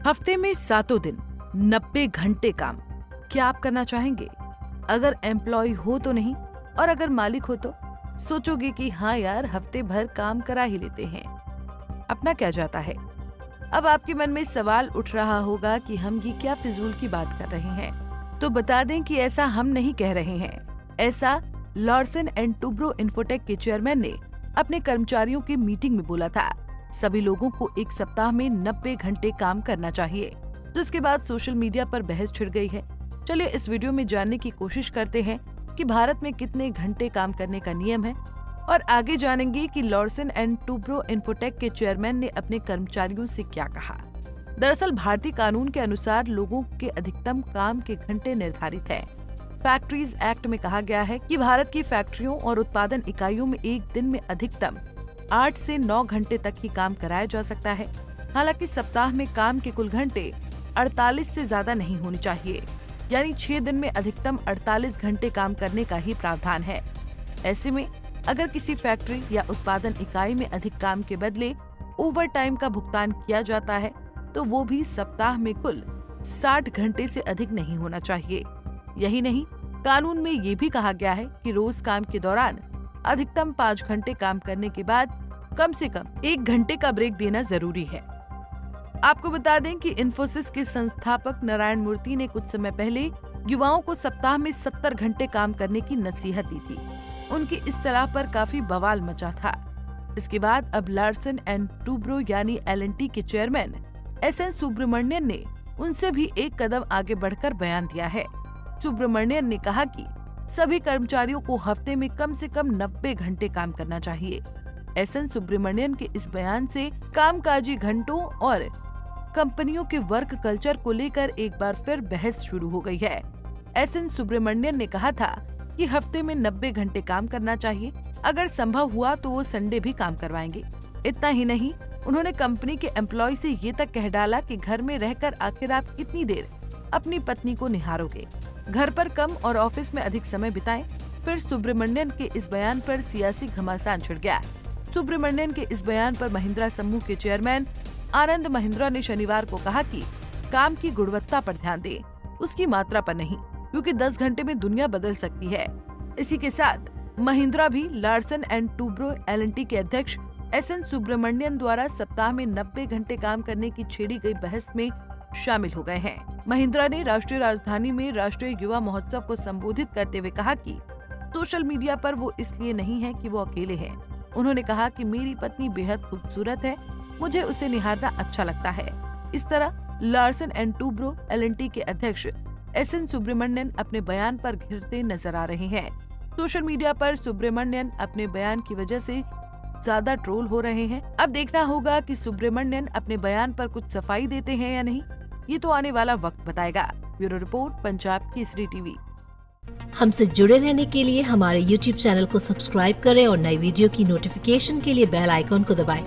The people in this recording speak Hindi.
हफ्ते में 7 दिन 90 घंटे काम, क्या आप करना चाहेंगे? अगर एम्प्लॉय हो तो नहीं, और अगर मालिक हो तो सोचोगे कि हाँ यार, हफ्ते भर काम करा ही लेते हैं। अपना क्या जाता है? अब आपके मन में सवाल उठ रहा होगा कि हम ये क्या फिजूल की बात कर रहे हैं। तो बता दें कि ऐसा हम नहीं कह रहे हैं। ऐसा लार्सन एंड टुब्रो इन्फोटेक के चेयरमैन ने अपने कर्मचारियों की मीटिंग में बोला था। सभी लोगों को एक सप्ताह में 90 घंटे काम करना चाहिए, जिसके बाद सोशल मीडिया पर बहस छिड़ गई है। चलिए इस वीडियो में जानने की कोशिश करते हैं कि भारत में कितने घंटे काम करने का नियम है, और आगे जानेंगे कि लार्सन एंड टुब्रो इन्फोटेक के चेयरमैन ने अपने कर्मचारियों से क्या कहा। दरअसल भारतीय कानून के अनुसार लोगों के अधिकतम काम के घंटे निर्धारित हैं। फैक्ट्रीज एक्ट में कहा गया है कि भारत की फैक्ट्रियों और उत्पादन इकाइयों में एक दिन में अधिकतम 8 से 9 घंटे तक ही काम कराया जा सकता है। हालांकि सप्ताह में काम के कुल घंटे 48 से ज्यादा नहीं होने चाहिए, यानी 6 दिन में अधिकतम 48 घंटे काम करने का ही प्रावधान है। ऐसे में अगर किसी फैक्ट्री या उत्पादन इकाई में अधिक काम के बदले ओवर टाइम का भुगतान किया जाता है, तो वो भी सप्ताह में कुल 60 घंटे से अधिक नहीं होना चाहिए। यही नहीं, कानून में ये भी कहा गया है कि रोज काम के दौरान अधिकतम 5 घंटे काम करने के बाद कम से कम 1 घंटे का ब्रेक देना जरूरी है। आपको बता दें कि इन्फोसिस के संस्थापक नारायण मूर्ति ने कुछ समय पहले युवाओं को सप्ताह में 70 घंटे काम करने की नसीहत दी थी। उनकी इस सलाह पर काफी बवाल मचा था। इसके बाद अब लार्सन एंड टुब्रो यानी L&T के चेयरमैन SN सुब्रमण्यन ने उनसे भी एक कदम आगे बढ़कर बयान दिया है। सुब्रमण्यन ने कहा कि सभी कर्मचारियों को हफ्ते में कम से कम 90 घंटे काम करना चाहिए। SN सुब्रमण्यन के इस बयान से कामकाजी घंटों और कंपनियों के वर्क कल्चर को लेकर एक बार फिर बहस शुरू हो गई है। SN सुब्रमण्यन ने कहा था कि हफ्ते में 90 घंटे काम करना चाहिए, अगर संभव हुआ तो वो संडे भी काम करवाएंगे। इतना ही नहीं, उन्होंने कंपनी के एम्प्लॉय से ये तक कह डाला कि घर में रहकर आखिर आप कितनी देर अपनी पत्नी को निहारोगे, घर पर कम और ऑफिस में अधिक समय बिताएं। फिर सुब्रमण्यन के इस बयान पर सियासी घमासान छिड़ गया। सुब्रमण्यन के इस बयान पर महिंद्रा समूह के चेयरमैन आनंद महिंद्रा ने शनिवार को कहा कि काम की गुणवत्ता पर ध्यान दें, उसकी मात्रा पर नहीं, क्योंकि 10 घंटे में दुनिया बदल सकती है। इसी के साथ महिंद्रा भी लार्सन एंड टुब्रो L&T के अध्यक्ष SN सुब्रमण्यन द्वारा सप्ताह में 90 घंटे काम करने की छेड़ी गई बहस में शामिल हो गए हैं। महिंद्रा ने राष्ट्रीय राजधानी में राष्ट्रीय युवा महोत्सव को संबोधित करते हुए कहा कि सोशल मीडिया पर वो इसलिए नहीं है कि वो अकेले हैं। उन्होंने कहा कि मेरी पत्नी बेहद खूबसूरत है, मुझे उसे निहारना अच्छा लगता है। इस तरह लार्सन एंड टुब्रो L&T के अध्यक्ष SN सुब्रमण्यन अपने बयान पर घिरते नजर आ रहे हैं। सोशल मीडिया पर सुब्रमण्यन अपने बयान की वजह से ज्यादा ट्रोल हो रहे हैं। अब देखना होगा कि सुब्रमण्यन अपने बयान पर कुछ सफाई देते हैं या नहीं, ये तो आने वाला वक्त बताएगा। Bureau report, Punjab Kesari TV. हमसे जुड़े रहने के लिए हमारे YouTube चैनल को सब्सक्राइब करें और नई वीडियो की नोटिफिकेशन के लिए बेल आइकॉन को दबाएं।